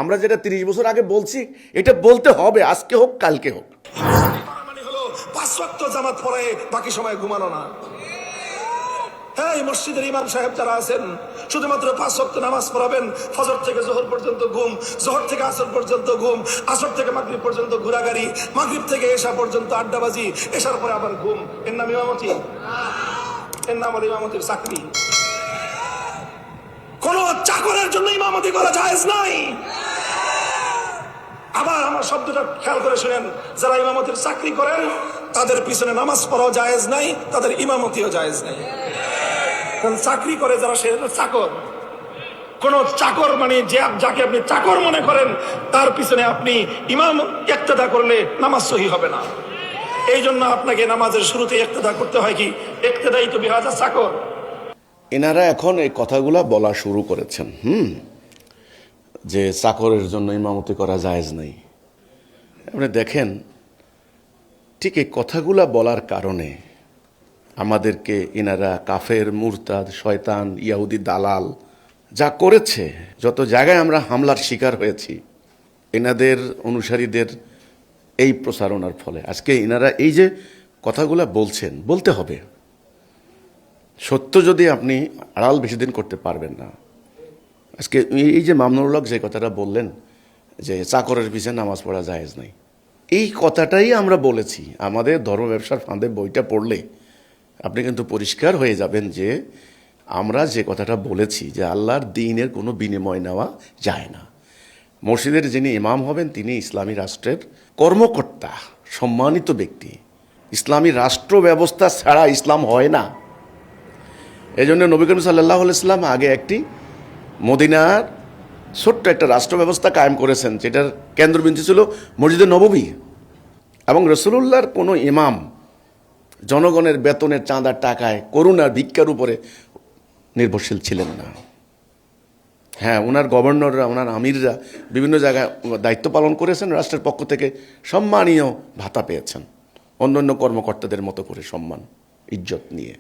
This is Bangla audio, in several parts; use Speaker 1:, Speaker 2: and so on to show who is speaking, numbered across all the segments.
Speaker 1: আমরা যেটা 30 বছর আগে বলছি এটা বলতে হবে, আজকে হোক কালকে হোক।
Speaker 2: মানে হলো 5 ওয়াক্ত জামাত পড়ে বাকি সময় ঘুমানো না। হ্যাঁ, এই মসজিদের ইমাম সাহেব যারা আছেন শুধুমাত্র 5 ওয়াক্ত নামাজ পড়াবেন, ফজর থেকে জোহর পর্যন্ত ঘুম, জোহর থেকে আসর পর্যন্ত ঘুম, আসর থেকে মাগরিব পর্যন্ত ঘোরাঘুরি, মাগরিব থেকে এশা পর্যন্ত আড্ডাবাজি, এশার পরে আবার ঘুম। এর নাম ইমামতি? এর নাম হলো ইমামতির চাকরি। কোন চাকরের জন্য ইমামতি করা জায়েজ নাই। আবার আমার শব্দটা খেয়াল করে শুনেন, যারা ইমামতির চাকরি করেন তাদের পিছনে নামাজ পড়াও জায়েজ নাই, তাদের ইমামতিও জায়েজ নাই। কারণ চাকরি করে যারা, সে চাকর। কোন চাকর মানে যাকে আপনি চাকর মনে করেন তার পিছনে আপনি ইমাম ইক্তেদা করলে নামাজ সহি হবে না। এই জন্য আপনাকে নামাজের শুরুতে ইক্তেদা করতে হয়। কি ইক্তেদাই তো বিহাজা চাকর।
Speaker 1: এনারা এখন এই কথাগুলা বলা শুরু করেছেন, যে চাকরের জন্য ইমামতি করা জায়েজ নাই। আপনি দেখেন, ঠিক এই কথাগুলা বলার কারণে আমাদেরকে এনারা কাফের, মুরতাদ, শয়তান, ইয়াহুদি দালাল যা করেছে, যত জায়গায় আমরা হামলার শিকার হয়েছি এনাদের অনুসারীদের এই প্রচারণার ফলে। আজকে এনারা এই যে কথাগুলা বলছেন, বলতে হবে। সত্য যদি আপনি আড়াল বেশি দিন করতে পারবেন না। আজকে এই যে মামনুল হক যে কথাটা বললেন যে চাকরের পিছনে নামাজ পড়া জায়েজ নাই, এই কথাটাই আমরা বলেছি। আমাদের ধর্ম ব্যবসার ফাঁদে বইটা পড়লে আপনি কিন্তু পরিষ্কার হয়ে যাবেন যে আমরা যে কথাটা বলেছি যে আল্লাহর দ্বীনের কোনো বিনিময় নেওয়া যায় না। মসজিদের যিনি ইমাম হবেন তিনি ইসলামী রাষ্ট্রের কর্মকর্তা, সম্মানিত ব্যক্তি। ইসলামী রাষ্ট্র ব্যবস্থা ছাড়া ইসলাম হয় না। এই জন্য নবী করিম সাল্লাল্লাহু আলাইহি ওয়াসাল্লাম আগে একটি মদিনার ছোট্ট একটা রাষ্ট্র ব্যবস্থা কায়েম করেছেন, যেটার কেন্দ্রবিন্দু ছিল মসজিদে নববী। এবং রাসূলুল্লাহর কোনো ইমাম জনগণের বেতনের, চাঁদার, টাকায়, করুণার, ভিক্ষার উপরে নির্ভরশীল ছিলেন না। হ্যাঁ, ওনার গভর্নররা, ওনার আমিররা বিভিন্ন জায়গায় দায়িত্ব পালন করেছেন, রাষ্ট্রের পক্ষ থেকে সম্মানীয় ভাতা পেয়েছেন, অন্যান্য কর্মকর্তাদের মতো করে সম্মান ইজ্জত নিয়ে।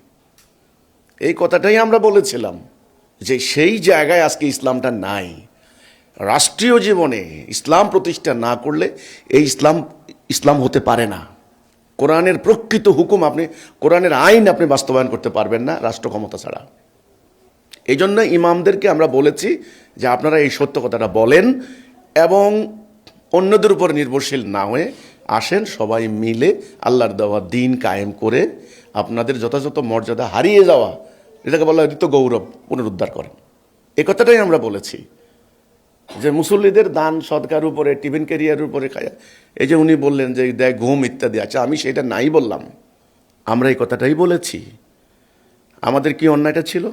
Speaker 1: এই কথাটাই আমরা বলেছিলাম যে সেই জায়গায় আজকে ইসলামটা নাই। রাষ্ট্রীয় জীবনে ইসলাম প্রতিষ্ঠা না করলে এই ইসলাম হতে পারে না। কোরআনের প্রকৃত হুকুম আপনি, কোরআনের আইন আপনি বাস্তবায়ন করতে পারবেন না রাষ্ট্র ক্ষমতা ছাড়া। এই জন্য ইমামদেরকে আমরা বলেছি যে আপনারা এই সত্য কথাটা বলেন এবং অন্যদের উপর নির্ভরশীল না হয়ে আসেন, সবাই মিলে আল্লাহর দেওয়া দ্বীন কায়েম করে আপনাদের যথাযথ মর্যাদা হারিয়ে যাওয়া, এটাকে বলা হয় ঋত গৌরব, পুনরুদ্ধার করেন। এ কথাটাই আমরা বলেছি। যে মুসল্লিদের দান সদকার উপরে, টিফিন ক্যারিয়ারের উপরে খায়, এই যে উনি বললেন যে দেয় ঘুম ইত্যাদি, আচ্ছা আমি সেটা নাই বললাম, আমরা এই কথাটাই বলেছি। আমাদের কি অন্যায়টা ছিল?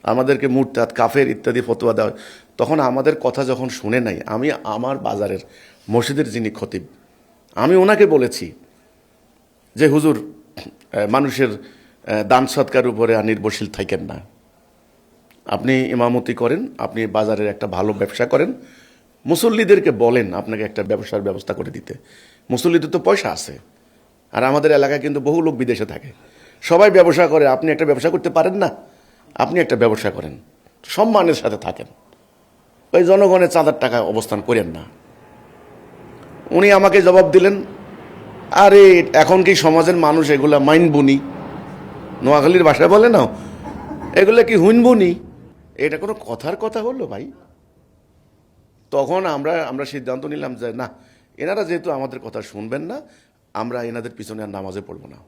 Speaker 1: আমাদেরকে মুরতাদ, কাফের ইত্যাদি ফতোয়া দেওয়া, তখন আমাদের কথা যখন শুনে নাই, আমি আমার বাজারের মসজিদের যিনি খতিব, আমি ওনাকে বলেছি যে হুজুর, মানুষের দান সৎকার উপরে আর নির্ভরশীল থাকেন না, আপনি ইমামতি করেন, আপনি বাজারের একটা ভালো ব্যবসা করেন, মুসল্লিদেরকে বলেন আপনাকে একটা ব্যবসার ব্যবস্থা করে দিতে। মুসল্লিদের তো পয়সা আছে, আর আমাদের এলাকায় কিন্তু বহু লোক বিদেশে থাকে, সবাই ব্যবসা করে, আপনি একটা ব্যবসা করতে পারেন না? আপনি একটা ব্যবসা করেন, সম্মানের সাথে থাকেন, ওই জনগণের চাঁদার টাকায় অবস্থান করেন না। উনি আমাকে জবাব দিলেন, আরে এখন কি সমাজের মানুষ এগুলা মাইনবুনি, নোয়াখালীর ভাষায় বলে না, এগুলো কি হুইনবুনি? এটা কোনো কথার কথা হলো ভাই? তখন আমরা সিদ্ধান্ত নিলাম যে না, এনারা যেহেতু আমাদের কথা শুনবেন না, আমরা এনাদের পিছনে আর নামাজে পড়ব না।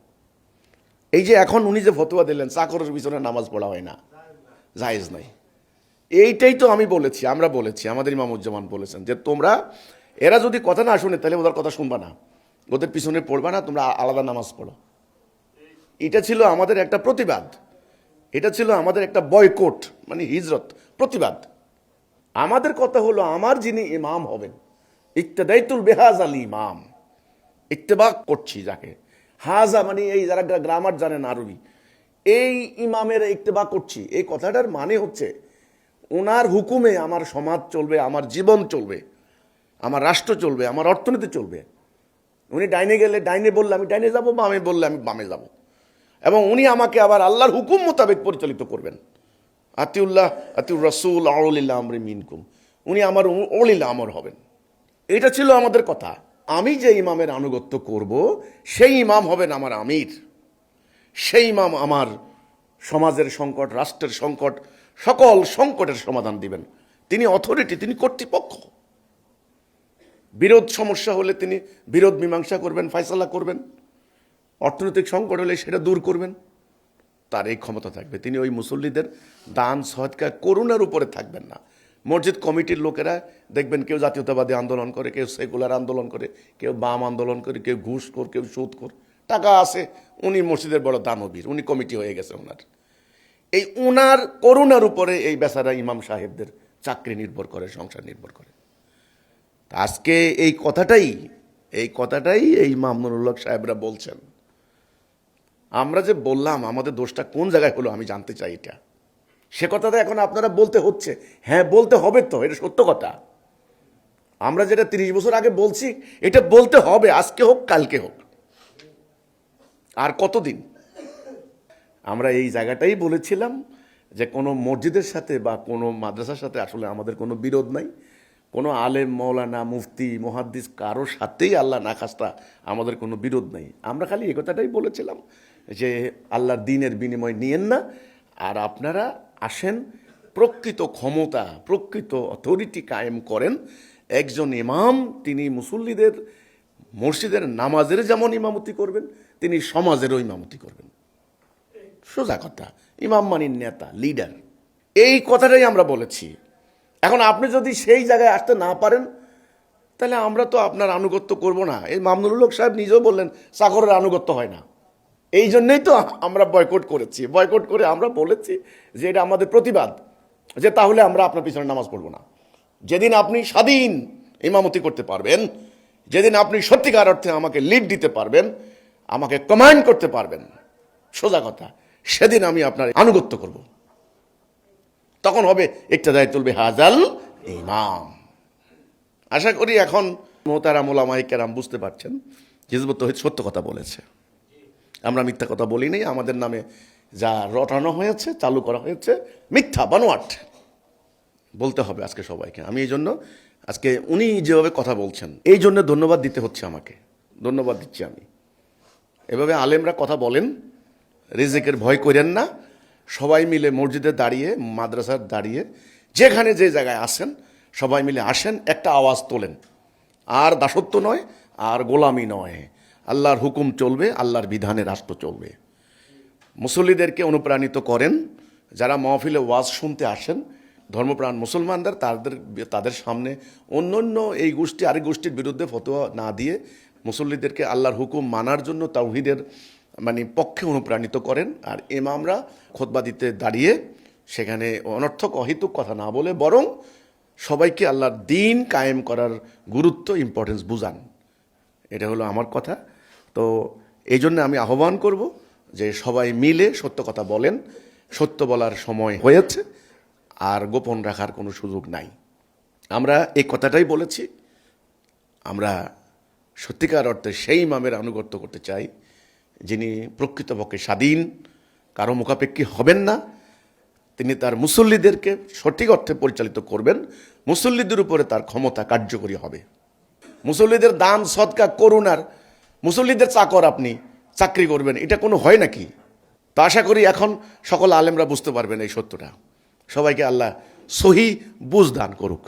Speaker 1: এই যে এখন উনি যে ফতোয়া দিলেন চাকরের পিছনে নামাজ পড়া হয় না, জায়েজ নাই, এইটাই তো আমি বলেছি, আমরা বলেছি, আমাদের ইমামুজ্জামান বলেছেন যে তোমরা, এরা যদি কথা না শুনে তাহলে ওদের কথা শুনবা না, ওদের পিছনে পড়বা না, তোমরা আলাদা নামাজ পড়ো। এটা ছিল আমাদের একটা প্রতিবাদ, এটা ছিল আমাদের একটা বয়কট, মানে হিজরত, প্রতিবাদ। আমাদের কথা হলো আমার যিনি ইমাম হবেন, ইক্তেদাইতুল বেহাজ আল ইমাম, ইত্তেবা করছি যাকে, হাজা মানে এই যারা গ্রামার জানেন আরবি, এই ইমামের ইত্তেবা করছি, এই কথাটার মানে হচ্ছে ওনার হুকুমে আমার সমাজ চলবে, আমার জীবন চলবে, আমার রাষ্ট্র চলবে, আমার অর্থনীতি চলবে। উনি ডাইনে গেলে ডাইনে বললে আমি ডাইনে যাব, বামে বললে আমি বামে যাব, এবং উনি আমাকে আবার আল্লাহর হুকুম মোতাবেক পরিচালিত করবেন। আতিউল্লাহ আতিউর রাসূল আউলিল্লাহ আমরি মিনকুম, উনি আমার অলিল আমর হবেন। এটা ছিল আমাদের কথা। আমি যে ইমামের আনুগত্য করব সেই ইমাম হবেন আমার আমির, সেই ইমাম আমার সমাজের সংকট, রাষ্ট্রের সংকট, সকল সংকটের সমাধান দিবেন। তিনি অথরিটি, তিনি কর্তৃপক্ষ। বিরোধ সমস্যা হলে তিনি বিরোধ মীমাংসা করবেন, ফয়সালা করবেন। অর্থনৈতিক সংকট হলে সেটা দূর করবেন, তার এই ক্ষমতা থাকবে। তিনি ওই মুসল্লিদের দান সদকা করুণার উপরে থাকবেন না। মসজিদ কমিটির লোকেরা দেখবেন কেউ জাতীয়তাবাদী আন্দোলন করে, কেউ সেকুলার আন্দোলন করে, কেউ বাম আন্দোলন করে, কেউ ঘুষখোর, কেউ সুদখোর। টাকা আছে, উনি মসজিদের বড় দানবীর, উনি কমিটি হয়ে গেছে ওনার। এই ওনার করুণার উপরে এই বেচারা ইমাম সাহেবদের চাকরি নির্ভর করে, সংসার নির্ভর করে। আজকে এই কথাটাই এই মামুনুল হক সাহেবরা বলছেন। আমরা যে বললাম আমাদের দোষটা কোন জায়গায় হলো আমি জানতে চাই। এটা সে কথাটা এখন আপনারা বলতে হচ্ছে। হ্যাঁ, বলতে হবে তো, এটা সত্য কথা। আমরা যেটা 30 বছর আগে বলছি এটা বলতে হবে, আজকে হোক কালকে হোক, আর কতদিন। আমরা এই জায়গাটাই বলেছিলাম যে কোনো মসজিদের সাথে বা কোনো মাদ্রাসার সাথে আসলে আমাদের কোনো বিরোধ নাই। কোনো আলেম, মৌলানা, মুফতি, মুহাদ্দিস কারোর সাথেই আল্লাহ না খাস্তা আমাদের কোনো বিরোধ নেই। আমরা খালি এই কথাটাই বলেছিলাম যে আল্লাহর দ্বীনের বিনিময় নিয়েন না, আর আপনারা আসেন, প্রকৃত ক্ষমতা, প্রকৃত অথরিটি কায়েম করেন। একজন ইমাম, তিনি মুসল্লিদের মসজিদের নামাজের যেমন ইমামতি করবেন, তিনি সমাজেরও ইমামতি করবেন। সোজা কথা। ইমাম মানির নেতা, লিডার, এই কথাটাই আমরা বলেছি। এখন আপনি যদি সেই জায়গায় আসতে না পারেন তাহলে আমরা তো আপনার আনুগত্য করব না। এই মামুনুল হক সাহেব নিজেও বললেন চাকরের আনুগত্য হয় না। এই জন্যই তো আমরা বয়কট করেছি। বয়কট করে আমরা বলেছি যে এটা আমাদের প্রতিবাদ, যে তাহলে আমরা আপনার পিছনে নামাজ পড়ব না। যেদিন আপনি স্বাধীন ইমামতি করতে পারবেন, যেদিন আপনি সত্যিকার অর্থে আমাকে লিড দিতে পারবেন, আমাকে কমান্ড করতে পারবেন, সোজা কথা, সেদিন আমি আপনার আনুগত্য করব। তখন হবে একটা দায় তুলবে হাজাল ইমাম। আশা করি এখন মোহতারাম ওলামায়ে কেরাম বুঝতে পারছেন হিজবুত তাওহীদ সত্য কথা বলেছে। আমরা মিথ্যা কথা বলি নাই। আমাদের নামে যা রটানো হয়েছে, চালু করা হয়েছে, মিথ্যা, বানোয়াট বলতে হবে আজকে সবাইকে। আমি এই জন্য আজকে উনি যেভাবে কথা বলছেন এই জন্য ধন্যবাদ দিতে হচ্ছে আমাকে, ধন্যবাদ দিচ্ছি আমি। এভাবে আলেমরা কথা বলেন, রিজিকের ভয় করেন না। সবাই মিলে মসজিদে দাঁড়িয়ে, মাদ্রাসার দাঁড়িয়ে, যেখানে যে জায়গায় আসেন সবাই মিলে আসেন, একটা আওয়াজ তোলেন। আর দাসত্ব নয়, আর গোলামি নয়। আল্লাহর হুকুম চলবে, আল্লাহর বিধানে রাষ্ট্র চলবে। মুসল্লিদেরকে অনুপ্রাণিত করেন। যারা মাহফিলে ওয়াজ শুনতে আসেন, ধর্মপ্রাণ মুসলমানদের, তাদের সামনে অন্য এই গোষ্ঠী আরেক গোষ্ঠীর বিরুদ্ধে ফতোয়া না দিয়ে মুসল্লিদেরকে আল্লাহর হুকুম মানার জন্য তাওহীদের পক্ষে অনুপ্রাণিত করেন। আর ইমামরা খুতবা দিতে দাঁড়িয়ে সেখানে অনর্থক অহেতুক কথা না বলে বরং সবাইকে আল্লাহর দ্বীন কায়েম করার গুরুত্ব, ইম্পর্টেন্স বুঝান। এটা হলো আমার কথা। তো এই জন্য আমি আহ্বান করব যে সবাই মিলে সত্য কথা বলেন। সত্য বলার সময় হয়েছে, আর গোপন রাখার কোনো সুযোগ নাই। আমরা এই কথাটাই বলেছি। আমরা সত্যিকার অর্থে সেই ইমামের আনুগত্য করতে চাই যিনি প্রকৃতপক্ষে স্বাধীন, কারো মুখাপেক্ষী হবেন না। তিনি তার মুসল্লিদেরকে সঠিক অর্থে পরিচালিত করবেন। মুসল্লিদের উপরে তার ক্ষমতা কার্যকরী হবে। মুসল্লিদের দান সদকা করুণার, মুসল্লিদের চাকর আপনি চাকরি করবেন, এটা কোনো হয় নাকি? তো আশা করি এখন সকল আলেমরা বুঝতে পারবেন এই সত্যটা। সবাইকে আল্লাহ সহি বুঝ দান করুক।